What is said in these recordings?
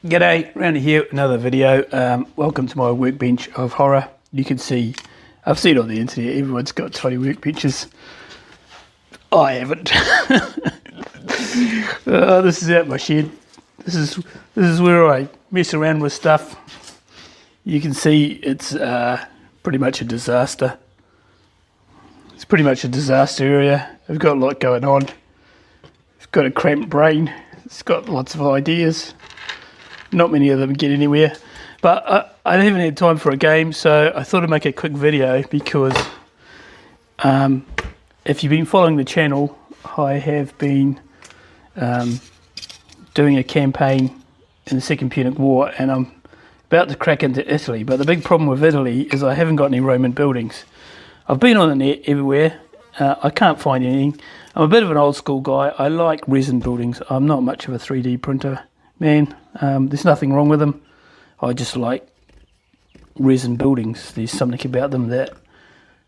G'day, Randy here, another video. Welcome to my workbench of horror. You can see, I've seen on the internet, everyone's got tiny workbenches. I haven't. This is out my shed. This is where I mess around with stuff. You can see it's pretty much a disaster. It's pretty much a disaster area. I've got a lot going on. It's got a cramped brain. It's got lots of ideas. Not many of them get anywhere, but I haven't had time for a game, so I thought I'd make a quick video because if you've been following the channel, I have been doing a campaign in the Second Punic War, and I'm about to crack into Italy. But the big problem with Italy is I haven't got any Roman buildings. I've been on the net everywhere. I can't find anything. I'm a bit of an old school guy. I like resin buildings. I'm not much of a 3D printer man. There's nothing wrong with them. I just like resin buildings. There's something about them that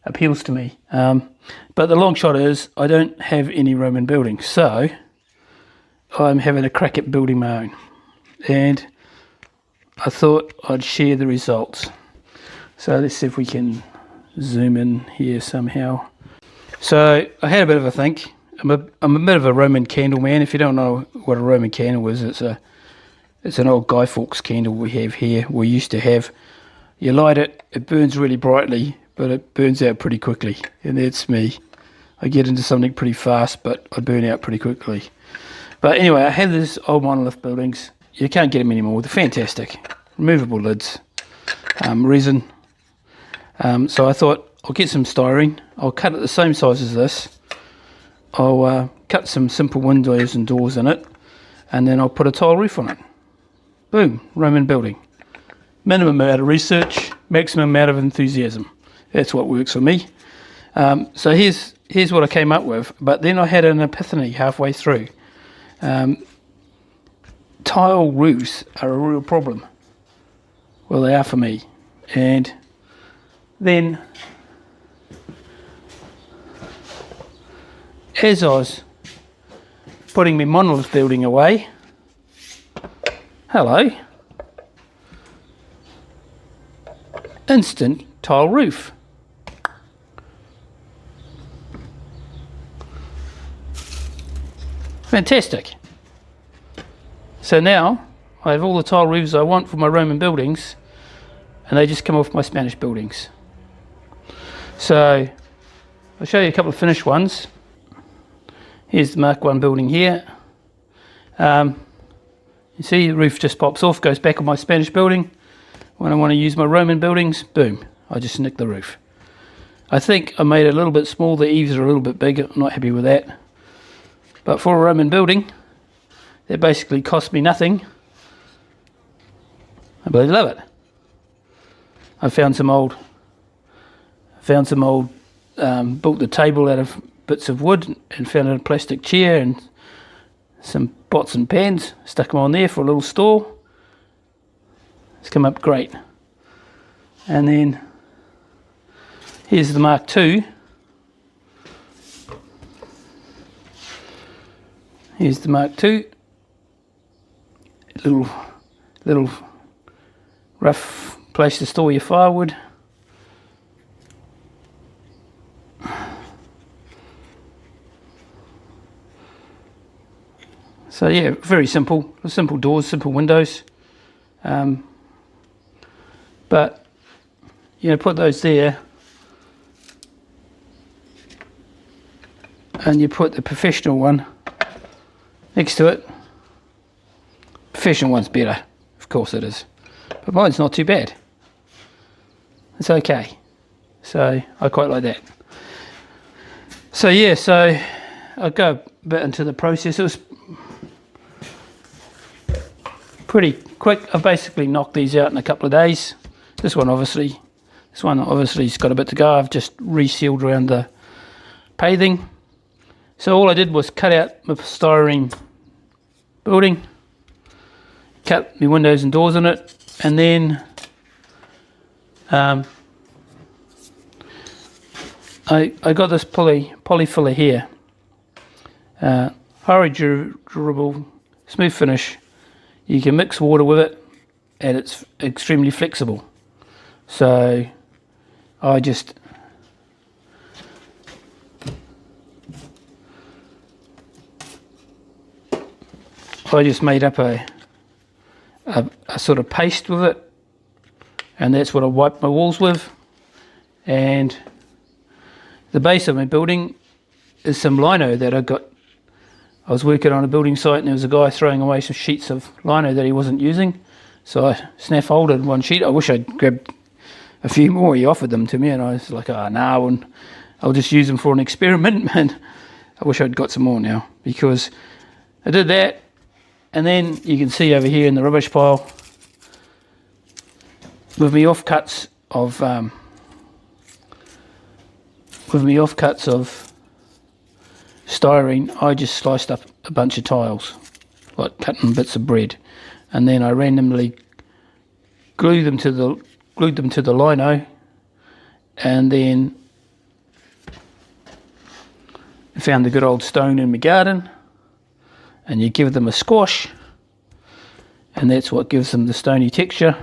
appeals to me. But the long shot is I don't have any Roman buildings, so I'm having a crack at building my own. And I thought I'd share the results. So let's see if we can zoom in here somehow. So I had a bit of a think. I'm a bit of a Roman candle man. If you don't know what a Roman candle is, it's an old Guy Fawkes candle we have here. We used to have. You light it, it burns really brightly, but it burns out pretty quickly. And that's me. I get into something pretty fast, but I burn out pretty quickly. But anyway, I have these old monolith buildings. You can't get them anymore. They're fantastic. Removable lids, resin. So I thought I'll get some styrene. I'll cut it the same size as this. I'll cut some simple windows and doors in it, and then I'll put a tile roof on it. Boom, Roman building. Minimum amount of research, maximum amount of enthusiasm. That's what works for me. So here's what I came up with, but then I had an epiphany halfway through. Tile roofs are a real problem. Well, they are for me. And then as I was putting my monolith building away, hello, instant tile roof. Fantastic. So now I have all the tile roofs I want for my Roman buildings, and they just come off my Spanish buildings. So I'll show you a couple of finished ones. Here's the Mark 1 building here. You see the roof just pops off, goes back on my Spanish building. When I want to use my Roman buildings, boom, I just nick the roof. I think I made it a little bit small, the eaves are a little bit big, I'm not happy with that. But for a Roman building, that basically cost me nothing. I bloody love it. I found some old, built the table out of bits of wood and found a plastic chair and some pots and pans, stuck them on there for a little store. It's come up great. And then here's the Mark II. Here's the Mark II. Little rough place to store your firewood. So yeah, very simple. Simple doors, simple windows. But put those there, and you put the professional one next to it. Professional one's better, of course it is, but mine's not too bad. It's okay. So I quite like that. So yeah, so I'll go a bit into the process. It was pretty quick. I basically knocked these out in a couple of days. This one obviously has got a bit to go. I've just resealed around the paving. So all I did was cut out my styrene building, cut my windows and doors in it, and then I got this poly filler here. Highly durable, smooth finish, you can mix water with it, and it's extremely flexible. So I just made up a sort of paste with it, and that's what I wipe my walls with. And the base of my building is some lino that I got. I was working on a building site and there was a guy throwing away some sheets of lino that he wasn't using, so I snaffled one sheet. I wish I'd grabbed a few more. He offered them to me and I was like, oh no, and I'll just use them for an experiment. And I wish I'd got some more now, because I did that. And then you can see over here in the rubbish pile, with me offcuts of styrene, I just sliced up a bunch of tiles, like cutting bits of bread, and then I randomly glued them to the lino, and then I found the good old stone in my garden, and you give them a squash, and that's what gives them the stony texture.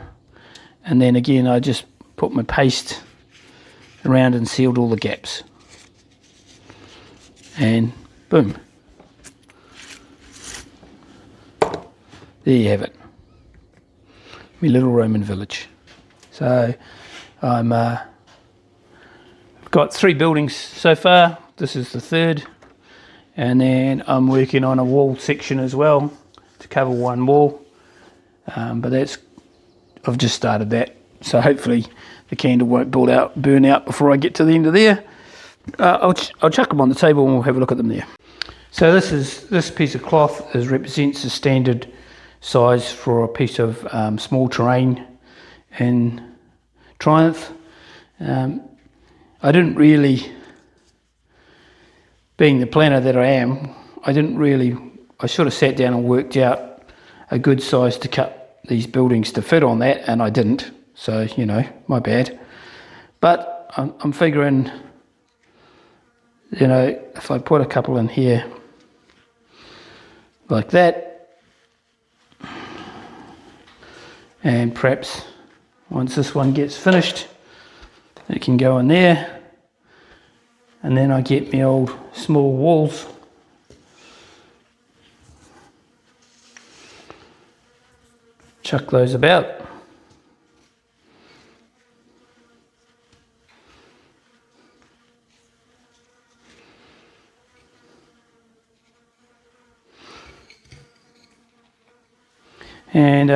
And then again, I just put my paste around and sealed all the gaps, and boom, there you have it, my little Roman village. So I've got 3 buildings so far. This is the 3rd, and then I'm working on a wall section as well to cover one wall, but I've just started that, so hopefully the candle won't burn out before I get to the end of there. I'll chuck them on the table and we'll have a look at them there. So this piece of cloth represents the standard size for a piece of small terrain in Triumph. I didn't really, being the planner that I am, I sort of sat down and worked out a good size to cut these buildings to fit on that, and I didn't, so you know, my bad. But I'm figuring, you know, if I put a couple in here like that, and perhaps once this one gets finished, it can go in there, and then I get my old small walls, chuck those about. And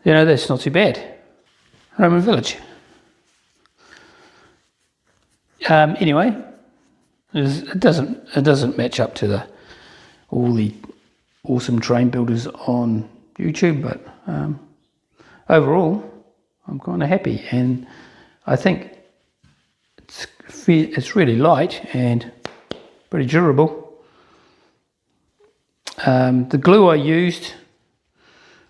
you know, that's not too bad. Roman village. Anyway, it doesn't match up to all the awesome terrain builders on YouTube, but overall I'm kind of happy, and I think it's really light and pretty durable. The glue I used,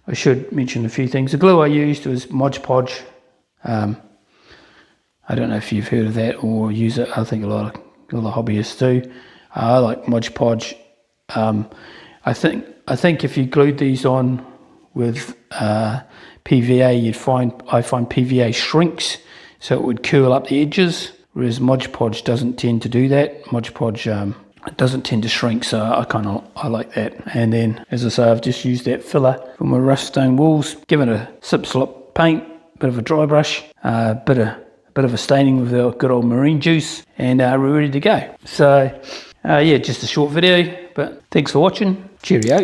I should mention a few things. The glue I used was Mod Podge. I don't know if you've heard of that or use it. I think a lot of hobbyists do. I like Mod Podge. I think if you glued these on with PVA, I find PVA shrinks, so it would curl up the edges, whereas Mod Podge doesn't tend to do that. Mod Podge it doesn't tend to shrink, so I like that. And then, as I say, I've just used that filler for my rough stone walls, given a slip slop paint, bit of a dry brush, bit of a staining with the good old marine juice, and we're ready to go. So yeah, just a short video, but thanks for watching. Cheerio.